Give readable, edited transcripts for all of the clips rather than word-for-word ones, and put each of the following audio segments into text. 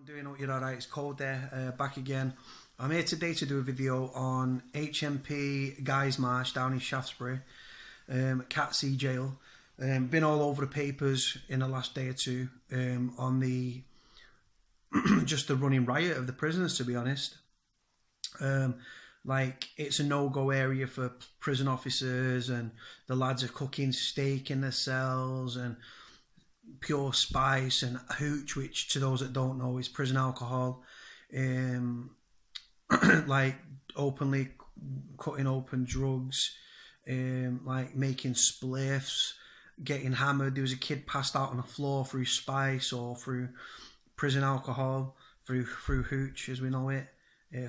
doing? Hope you're alright. It's Cody back again. I'm here today to do a video on HMP Guys Marsh down in Shaftesbury, Cat C jail. Been all over the papers in the last day or two on the just the running riot of the prisoners, to be honest. Like, it's a no-go area for prison officers, and the lads are cooking steak in their cells and pure spice and hooch, which to those that don't know is prison alcohol. Like openly cutting open drugs, like making spliffs, getting hammered. There was a kid passed out on the floor through spice or through prison alcohol, through hooch as we know it,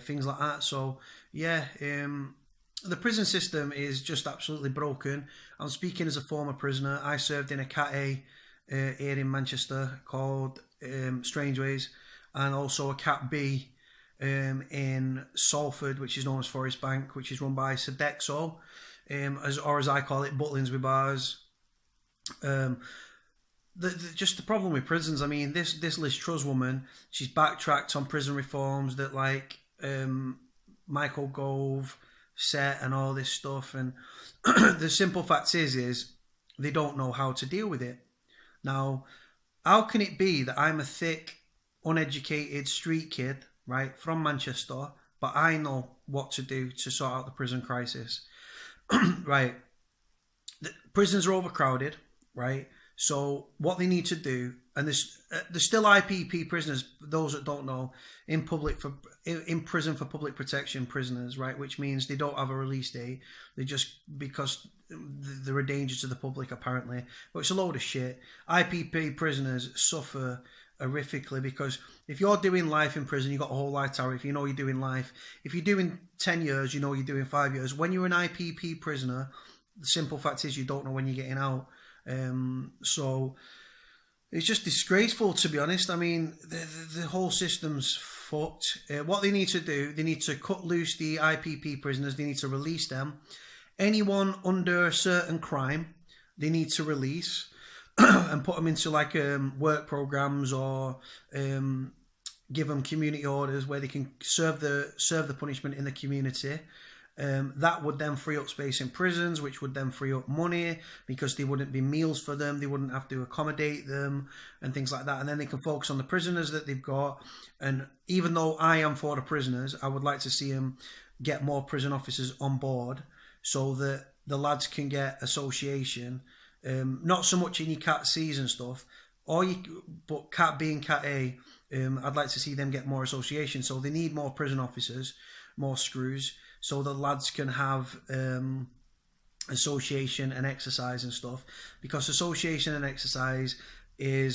things like that. So yeah, the prison system is just absolutely broken. I'm speaking as a former prisoner. I served in a Cat A here in Manchester called Strangeways, and also a Cat B in Salford, which is known as Forest Bank, which is run by Sodexo, or as I call it, Butlins with bars. Just the problem with prisons, I mean, this Liz Truss woman, she's backtracked on prison reforms that like Michael Gove set and all this stuff, and the simple fact is they don't know how to deal with it. Now, how can it be that I'm a thick, uneducated street kid, right, from Manchester, but I know what to do to sort out the prison crisis? Right, the prisons are overcrowded, right? So what they need to do, and there's still IPP prisoners, those that don't know, in prison for public protection prisoners, right? Which means they don't have a release date. They just, because they're a danger to the public apparently, but it's a load of shit. IPP prisoners suffer horrifically because if you're doing life in prison, you've got a whole life tariff. You know you're doing life. If you're doing 10 years, you know you're doing 5 years. When you're an IPP prisoner, the simple fact is you don't know when you're getting out. So it's just disgraceful, to be honest. I mean, the whole system's fucked. What they need to do, they need to cut loose the IPP prisoners. They need to release them. Anyone under a certain crime, they need to release and put them into like work programs, or give them community orders where they can serve the punishment in the community. That would then free up space in prisons, which would then free up money because there wouldn't be meals for them. They wouldn't have to accommodate them and things like that. And then they can focus on the prisoners that they've got. And even though I am for the prisoners, I would like to see them get more prison officers on board so that the lads can get association. Not so much in your Cat C's and stuff, but Cat B and Cat A, I'd like to see them get more association. So they need more prison officers, more screws, so the lads can have association and exercise and stuff. Because association and exercise it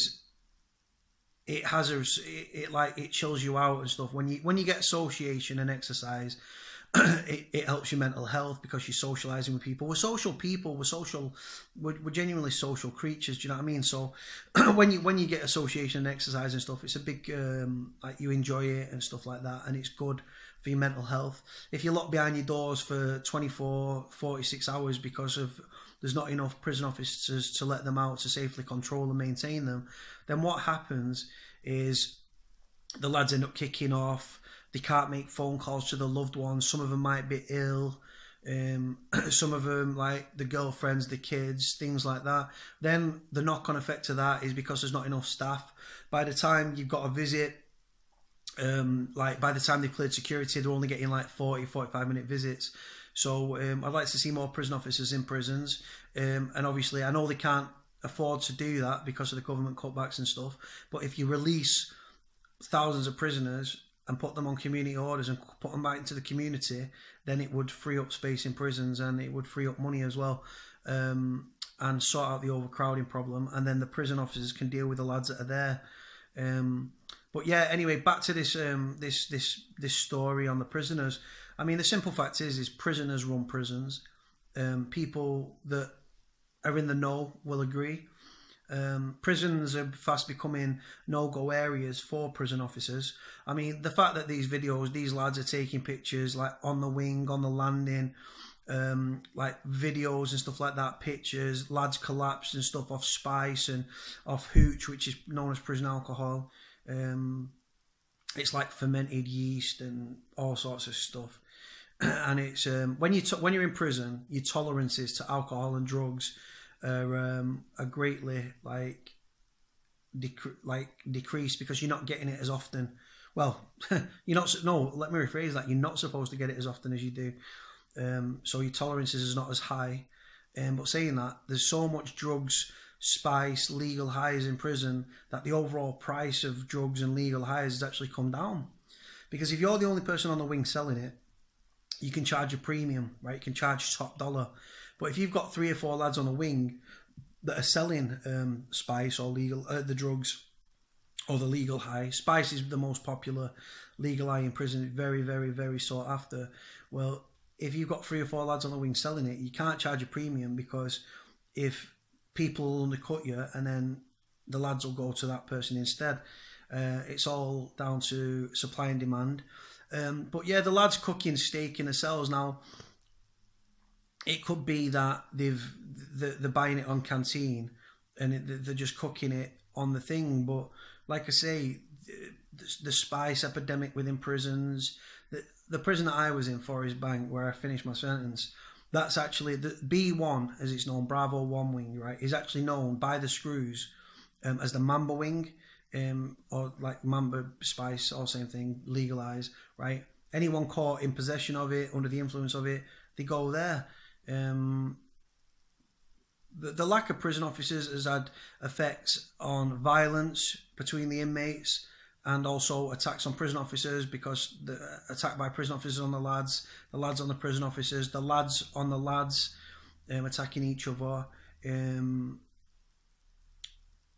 chills you out and stuff. When you get association and exercise, it helps your mental health because you're socializing with people. We're social people. We're genuinely social creatures. Do you know what I mean? So when you get association and exercise and stuff, it's a big like, you enjoy it and stuff like that, and it's good for your mental health. If you're locked behind your doors for 24, 46 hours because there's not enough prison officers to let them out to safely control and maintain them, then what happens is the lads end up kicking off. They can't make phone calls to their loved ones. Some of them might be ill. Some of them, like the girlfriends, the kids, things like that. Then the knock-on effect to that is because there's not enough staff. By the time you've got a visit, like by the time they've cleared security, they're only getting like 40, 45-minute visits. So I'd like to see more prison officers in prisons. And obviously, I know they can't afford to do that because of the government cutbacks and stuff. But if you release thousands of prisoners and put them on community orders and put them back into the community, then it would free up space in prisons and it would free up money as well, and sort out the overcrowding problem. And then the prison officers can deal with the lads that are there. But yeah, anyway, back to this this story on the prisoners. I mean, the simple fact is prisoners run prisons. People that are in the know will agree. Prisons are fast becoming no-go areas for prison officers. I mean, the fact that these lads are taking pictures like on the wing, on the landing, like videos and stuff like that, pictures, lads collapsed and stuff off spice and off hooch, which is known as prison alcohol. it's like fermented yeast and all sorts of stuff. And it's when you're in prison, your tolerances to alcohol and drugs are greatly decreased because you're not getting it as often. Well, you're not. No, let me rephrase that. You're not supposed to get it as often as you do. So your tolerances is not as high. But saying that, there's so much drugs, spice, legal highs in prison that the overall price of drugs and legal highs has actually come down. Because if you're the only person on the wing selling it, you can charge a premium, right? You can charge top dollar. But if you've got 3 or 4 lads on the wing that are selling spice or the drugs or the legal high, spice is the most popular legal high in prison. Very, very, very sought after. Well, if you've got 3 or 4 lads on the wing selling it, you can't charge a premium because if people will undercut you and then the lads will go to that person instead. It's all down to supply and demand. But yeah, the lads cooking steak in the cells now. It could be that they're buying it on canteen and they're just cooking it on the thing. But like I say, the spice epidemic within prisons. The prison that I was in, Forest Bank, where I finished my sentence, that's actually the B1, as it's known, Bravo 1 wing, right, is actually known by the screws as the Mamba wing. Or like Mamba spice, all same thing, legalised, right? Anyone caught in possession of it, under the influence of it, they go there. The lack of prison officers has had effects on violence between the inmates and also attacks on prison officers because the attack by prison officers on the lads on the prison officers, the lads on the lads attacking each other.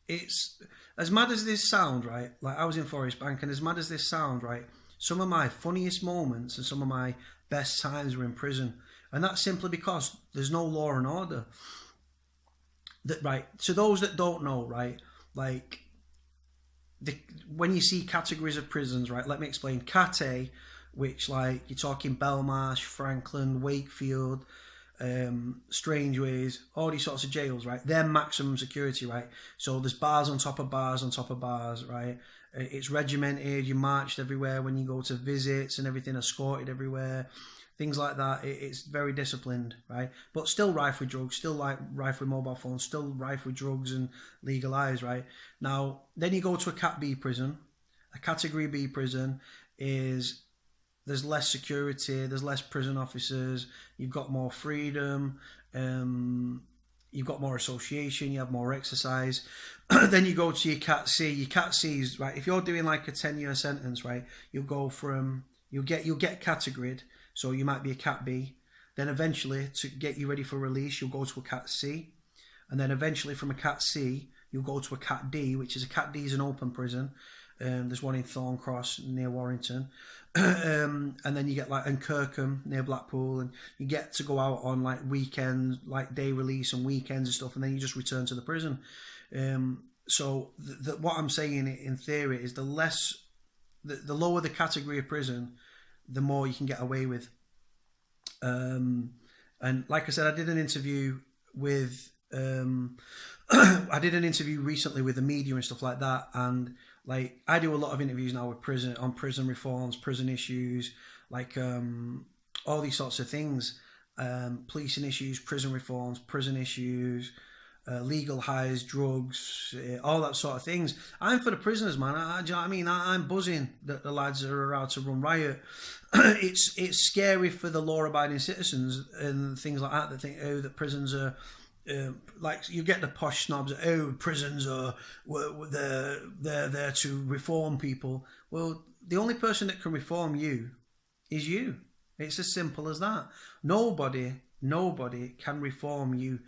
It's as mad as this sound, right? Like I was in Forest Bank, and as mad as this sound, right? Some of my funniest moments and some of my best times were in prison, and that's simply because there's no law and order. That right? To those that don't know, right? Like when you see categories of prisons, right? Let me explain. Cat A, which like you're talking Belmarsh, Franklin, Wakefield. Strangeways, all these sorts of jails, right? They're maximum security, right? So there's bars on top of bars on top of bars, right? It's regimented, you're marched everywhere when you go to visits and everything, escorted everywhere, things like that. It's very disciplined, right? But still rife with drugs, still like rife with mobile phones, still rife with drugs and legalised, right? Now, then you go to a Cat B prison. A Category B prison is there's less security, there's less prison officers, you've got more freedom, you've got more association, you have more exercise. Then you go to your Cat C. Your Cat C's, right, if you're doing like a 10-year sentence, right, you'll get categoried, so you might be a Cat B. Then eventually, to get you ready for release, you'll go to a Cat C. And then eventually from a Cat C, you'll go to a Cat D, which is a Cat D is an open prison. There's one in Thorncross near Warrington. And then you get like in Kirkham near Blackpool, and you get to go out on like weekends, like day release and weekends and stuff, and then you just return to the prison. So what I'm saying in theory is the lower the category of prison, the more you can get away with. And like I said, I did an interview recently with the media and stuff like that, and like I do a lot of interviews now with prison reforms, prison issues, like all these sorts of things, policing issues, prison reforms, prison issues, legal highs, drugs, all that sort of things. I'm for the prisoners, man. Do you know what I mean? I'm buzzing that the lads are allowed to run riot. It's scary for the law-abiding citizens and things like that think, oh, that prisons are. Like you get the posh snobs, oh, prisons are they're there to reform people. Well, the only person that can reform you is you. It's as simple as that. Nobody can reform you.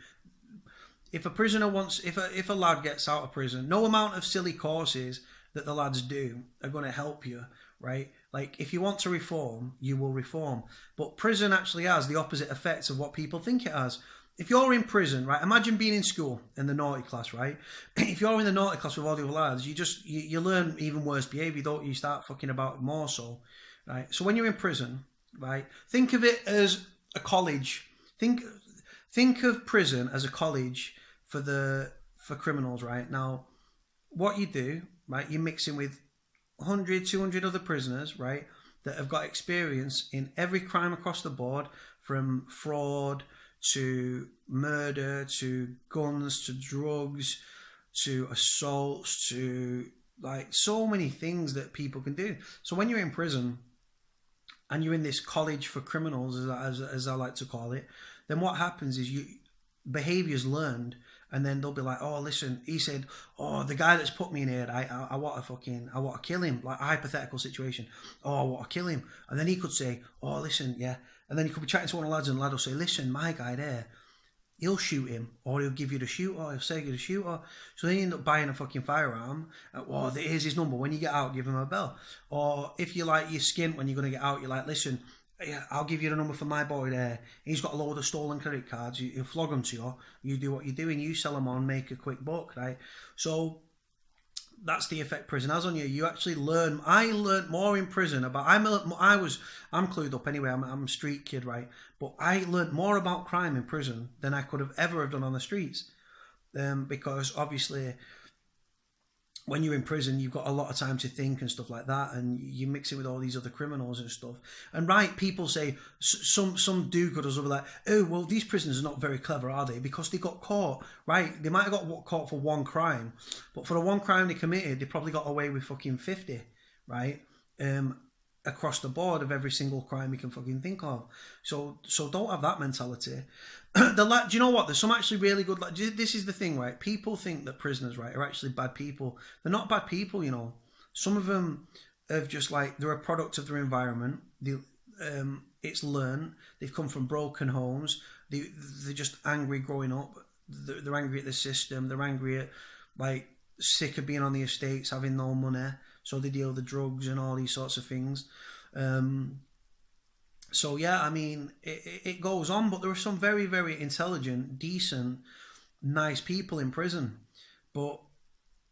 If a prisoner wants, if a lad gets out of prison, no amount of silly courses that the lads do are going to help you, right? Like if you want to reform, you will reform. But prison actually has the opposite effects of what people think it has. If you're in prison, right, imagine being in school in the naughty class, right? If you're in the naughty class with all the other lads, you learn even worse behaviour, don't you? Start fucking about more so, right? So when you're in prison, right, think of it as a college. Think of prison as a college for criminals, right? Now, what you do, right, you're mixing with 100, 200 other prisoners, right, that have got experience in every crime across the board, from fraud to murder to guns to drugs to assaults to like so many things that people can do. So when you're in prison and you're in this college for criminals, as I like to call it, then what happens is behaviors learned, and then they'll be like, oh, listen, he said, oh, the guy that's put me in here, I want to kill him, like a hypothetical situation. Oh, I want to kill him. And then he could say, oh, listen, yeah. And then he could be chatting to one of the lads, and the lad will say, listen, my guy there, he'll shoot him, or he'll give you the shooter, he'll say you the shooter. So then you end up buying a fucking firearm. Well, here's his number. When you get out, give him a bell. Or if you're skint when you're going to get out, you're like, listen, yeah, I'll give you the number for my boy there. He's got a load of stolen credit cards. He'll flog them to you. You do what you're doing. You sell them on, make a quick buck, right? So that's the effect prison has on you. You actually learn. I learned more in prison about. I'm clued up anyway. I'm a street kid, right? But I learned more about crime in prison than I could have ever done on the streets, because obviously, when you're in prison, you've got a lot of time to think and stuff like that, and you mix it with all these other criminals and stuff. And right, people say some do-gooders will be like, oh, well, these prisoners are not very clever, are they? Because they got caught, right? They might have got caught for one crime, but for the one crime they committed, they probably got away with fucking 50, right? Across the board of every single crime you can fucking think of. So don't have that mentality. Do you know what? There's some actually really good. This is the thing, right? People think that prisoners, right, are actually bad people. They're not bad people, you know. Some of them have just they're a product of their environment. It's learned. They've come from broken homes. They're just angry growing up. They're angry at the system. They're angry at sick of being on the estates, having no money. So they deal with the drugs and all these sorts of things. So yeah, I mean, it goes on, but there are some very, very intelligent, decent, nice people in prison. But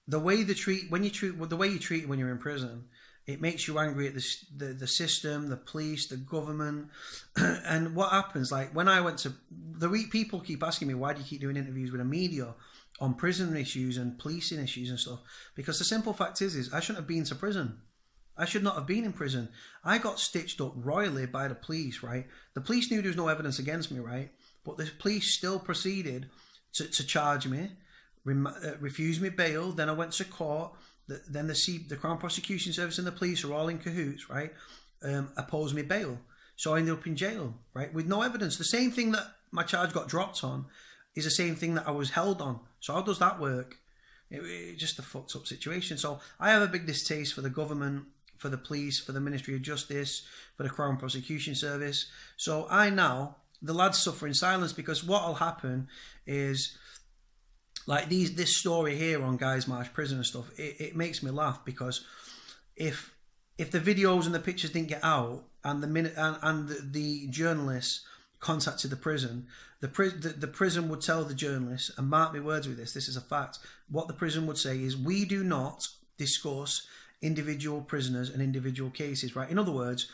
the way you treat when you're in prison, it makes you angry at the system, the police, the government. And what happens, when I went to people keep asking me, why do you keep doing interviews with the media on prison issues and policing issues and stuff? Because the simple fact is I shouldn't have been to prison. I should not have been in prison. I got stitched up royally by the police, right? The police knew there was no evidence against me, right? But the police still proceeded to charge me, refuse me bail. Then I went to court. Then the Crown Prosecution Service and the police are all in cahoots, right? Opposed me bail. So I ended up in jail, right? With no evidence. The same thing that my charge got dropped on is the same thing that I was held on. So how does that work? It's just a fucked up situation. So I have a big distaste for the government, for the police, for the Ministry of Justice, for the Crown Prosecution Service. So the lads suffer in silence, because what will happen is, this story here on Guys Marsh prison and stuff, it makes me laugh, because if the videos and the pictures didn't get out, and the journalists contacted the prison, the prison would tell the journalists, and mark my words with this is a fact, what the prison would say is, we do not discuss individual prisoners and individual cases, right? In other words,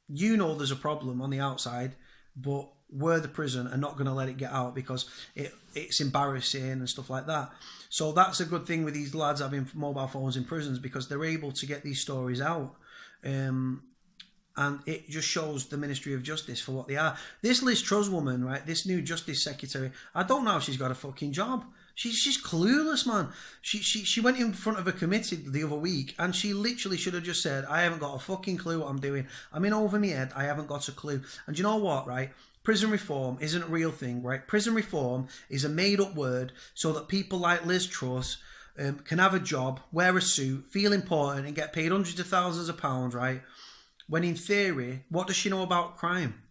there's a problem on the outside, but we're the prison are not going to let it get out because it's embarrassing and stuff like that. So that's a good thing with these lads having mobile phones in prisons, because they're able to get these stories out. And it just shows the Ministry of Justice for what they are. This Liz Truss woman, right, this new Justice Secretary, I don't know if she's got a fucking job. She's clueless, man. She went in front of a committee the other week, and she literally should have just said, I haven't got a fucking clue what I'm doing. I'm in over my head. I haven't got a clue. And you know what, right? Prison reform isn't a real thing, right? Prison reform is a made-up word so that people like Liz Truss can have a job, wear a suit, feel important, and get paid hundreds of thousands of pounds, right? When in theory, what does she know about crime?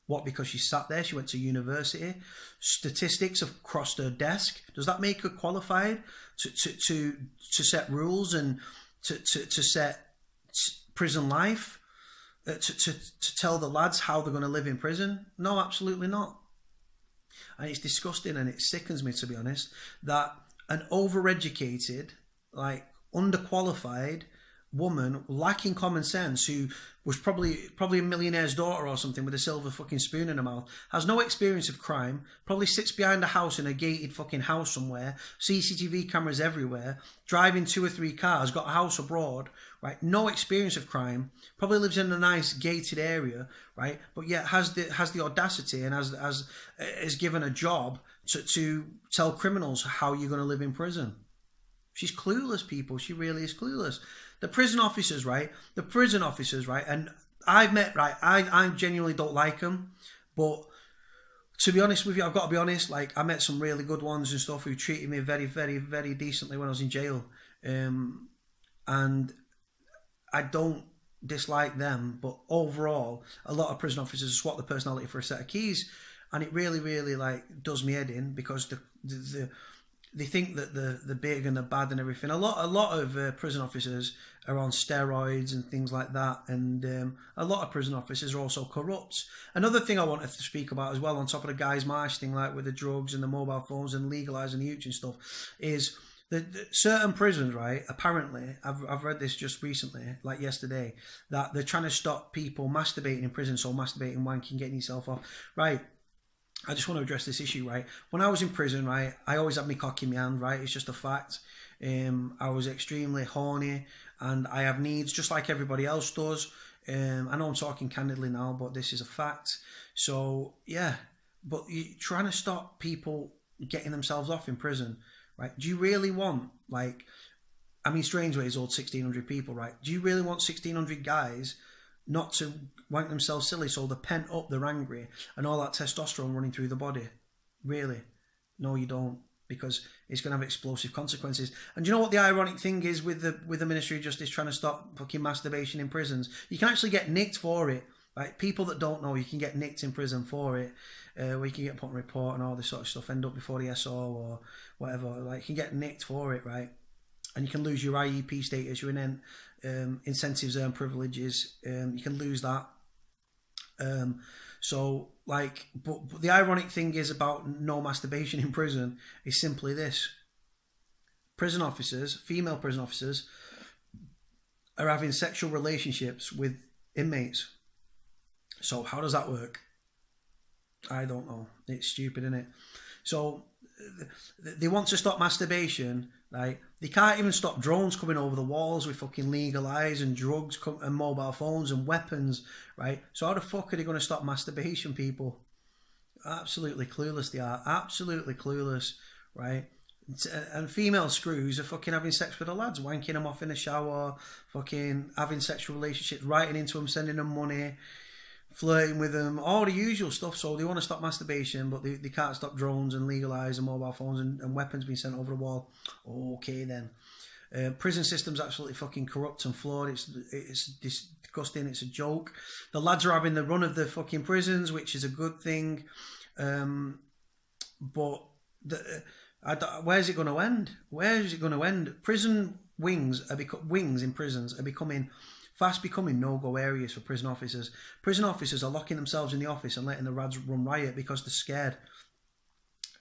What, because she sat there, she went to university, statistics have crossed her desk. Does that make her qualified to set rules and to set prison life? To tell the lads how they're going to live in prison? No, absolutely not. And it's disgusting, and it sickens me, to be honest, that an overeducated, underqualified, woman lacking common sense, who was probably a millionaire's daughter or something with a silver fucking spoon in her mouth, has no experience of crime, probably sits behind a house in a gated fucking house somewhere, CCTV cameras everywhere, driving 2 or 3 cars, got a house abroad, right? No experience of crime, probably lives in a nice gated area, right? But yet has the audacity and is given a job to tell criminals how you're going to live in prison. She's clueless, people. She really is clueless. The prison officers, right? And I've met, right? I genuinely don't like them, but to be honest with you, I've got to be honest. Like, I met some really good ones and stuff who treated me very, very, very decently when I was in jail, and I don't dislike them. But overall, a lot of prison officers swap the personality for a set of keys, and it really, really like does me head in, because they think that the big and the bad and everything. A lot of prison officers are on steroids and things like that, and a lot of prison officers are also corrupt. Another thing I wanted to speak about as well, on top of the Guys Marsh thing, like with the drugs and the mobile phones and legalising the hooch and stuff, is that certain prisons, right? Apparently, I've read this just recently, like yesterday, that they're trying to stop people masturbating in prison, so masturbating, wanking, getting yourself off, right? I just want to address this issue, right? When I was in prison, right, I always had my cock in my hand, right? It's just a fact. I was extremely horny, and I have needs just like everybody else does. I know I'm talking candidly now, but this is a fact. So, yeah. But you're trying to stop people getting themselves off in prison, right? Do you really want, like, I mean, Strangeways hold 1,600 people, right? Do you really want 1,600 guys not to wank themselves silly, so they're pent up, they're angry, and all that testosterone running through the body? Really? No, you don't, because it's going to have explosive consequences. And do you know what the ironic thing is with the Ministry of Justice trying to stop fucking masturbation in prisons? You can actually get nicked for it, right? People that don't know, you can get nicked in prison for it, where you can get put on report and all this sort of stuff, end up before the SO or whatever. Like, you can get nicked for it, right? And you can lose your IEP status, your incentives, earned privileges. You can lose that. So, like, but the ironic thing is about no masturbation in prison is simply this: prison officers, female prison officers, are having sexual relationships with inmates. So how does that work? I don't know. It's stupid, isn't it? So they want to stop masturbation, right? They can't even stop drones coming over the walls with fucking legal eyes and drugs and mobile phones and weapons, right? So how the fuck are they going to stop masturbation, people? Absolutely clueless they are. Absolutely clueless, right? And female screws are fucking having sex with the lads, wanking them off in the shower, fucking having sexual relationships, writing into them, sending them money, flirting with them, all the usual stuff. So they want to stop masturbation, but they can't stop drones and legalise and mobile phones and weapons being sent over the wall. Okay then. Prison system's absolutely fucking corrupt and flawed. It's disgusting. It's a joke. The lads are having the run of the fucking prisons, which is a good thing. But where's it going to end? Where is it going to end? Prison wings in prisons are fast becoming no-go areas for prison officers. Prison officers are locking themselves in the office and letting the lads run riot because they're scared.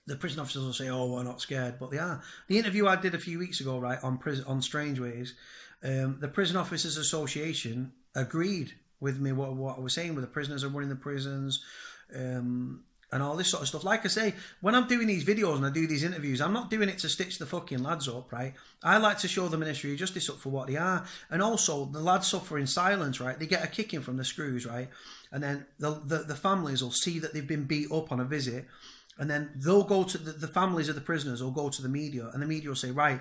The prison officers will say, "Oh, we're not scared," but they are. The interview I did a few weeks ago, right, on Strangeways, the Prison Officers Association agreed with me what I was saying, with the prisoners are running the prisons, and all this sort of stuff. Like I say, when I'm doing these videos and I do these interviews, I'm not doing it to stitch the fucking lads up, right? I like to show the Ministry of Justice up for what they are. And also, the lads suffer in silence, right? They get a kicking from the screws, right? And then the families will see that they've been beat up on a visit, and then they'll go to the families of the prisoners will go to the media, and the media will say, right,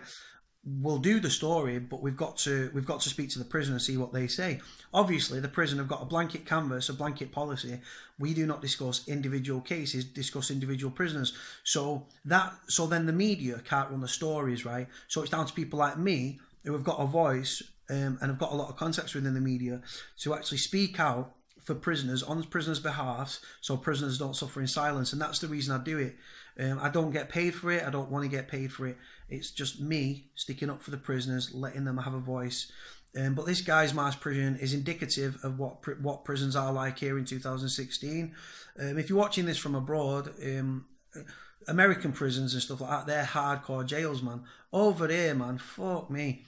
we'll do the story, but we've got to speak to the prison and see what they say. Obviously, the prison have got a blanket canvas, a blanket policy. We do not discuss individual cases, discuss individual prisoners. So then the media can't run the stories, right? So it's down to people like me who have got a voice and have got a lot of contacts within the media to actually speak out for prisoners on prisoners' behalf, so prisoners don't suffer in silence. And that's the reason I do it. I don't get paid for it. I don't want to get paid for it. It's just me sticking up for the prisoners, letting them have a voice. But this Guys Marsh prison is indicative of what prisons are like here in 2016. If you're watching this from abroad, American prisons and stuff like that, they're hardcore jails, man. Over here, man, fuck me.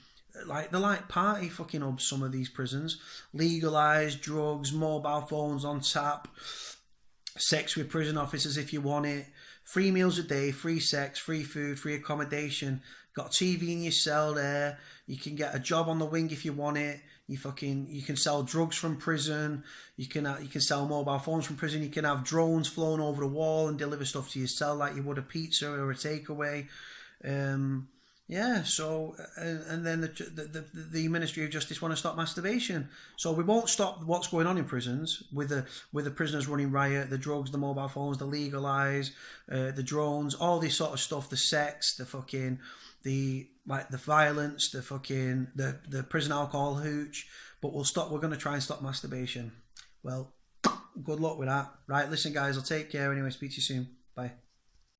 like they're like party fucking hubs. Some of these prisons legalise drugs, mobile phones on tap, sex with prison officers if you want it, free meals a day, free sex, free food, free accommodation. Got TV in your cell there. You can get a job on the wing if you want it. You can sell drugs from prison. You can sell mobile phones from prison. You can have drones flown over the wall and deliver stuff to your cell like you would a pizza or a takeaway. Yeah, so and then the Ministry of Justice want to stop masturbation. So we won't stop what's going on in prisons with the prisoners running riot, the drugs, the mobile phones, the legalise, the drones, all this sort of stuff, the sex, the fucking the violence, the prison alcohol hooch. But we're going to try and stop masturbation. Well, good luck with that. Right, listen guys, I'll take care anyway. Speak to you soon. Bye.